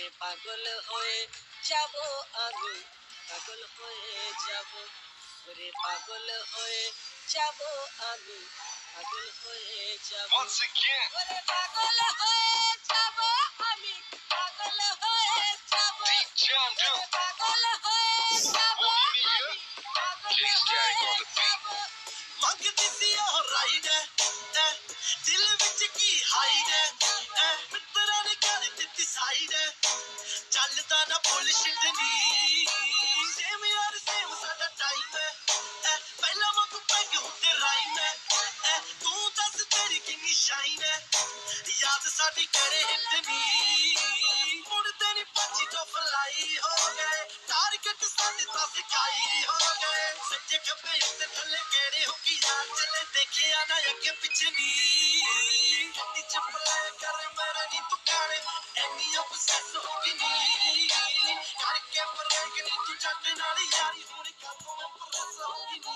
ওরে পাগল হয়ে যাব আমি, পাগল হয়ে যাব, ওরে পাগল হয়ে যাব আমি, পাগল হয়ে যাব। Once again, ওরে পাগল হয়ে যাব আমি, পাগল হয়ে যাব, Deep John ওরে Doe, পাগল হয়ে যাব Warm me আমি, up, পাগল J-Stack হয়ে on the beat. যাব। ਮੰਗਦੀ ਸੀ ਉਹ ਰਾਈਡ ਦਿਲ ਵਿੱਚ ਕੀ ਹਾਈਡ ਮਿੱਤਰਾਂ ਨੇ ਕਰ ਦਿੱਤੀ ਸਾਈਡ ਚੱਲਦਾ ਨਾ ਬੁਲਸ਼ਿਟ ਨੀ ਸੇਮ ਯਾਰ ਸੇਮ ਸਾਡਾ ਟਾਈਮ ਪਹਿਲਾਂ ਵਾਂਗੂ ਪੈਗ ਹੁੰਦੇ ਰਾਈਮ ਤੂੰ ਦੱਸ ਤੇਰੀ ਕਿੰਨੀ ਸ਼ਾਈਨ ਯਾਦ ਸਾਡੀ ਕਰੇ ਹਿੱਟ ਨੀ ਮੁੜਦੇ ਨੀ ਪੱਚੀ ਤੋਂ ਫਲਾਈ ਹੋ ਗਏ ਟਾਰਗੇਟ ਸਾਡੇ ਤਾਂ ਸਿਕਾਈ ਹੋ ਗਏ ਸੱਜੇ ਖੱਬੇ ਉੱਤੇ ਥੱਲੇ ਕਿਹੜੇ ਹੋ ਕੀ ਯਾਰ ਚੱਲੇ ਦੇਖਿਆ ਨਾ ਅੱਗੇ ਪਿੱਛੇ ਨੀ ਗੱਡੀ ਚੱਪਲਾਂ ਕਰ ਮੇਰੇ ਨੀ ਤੂੰ ਕਾਣੇ ਐਨੀ ਅਬਸੈਸ ਹੋ ਗਈ ਨੀ ਕਰਕੇ ਪਰ ਨੀ ਤੂੰ ਜੱਟ ਨਾਲ ਯਾਰੀ ਹੋਣੀ ਕਾਤੋਂ ਮੈਂ ਪਰਸ ਹੋ ਗਈ ਨੀ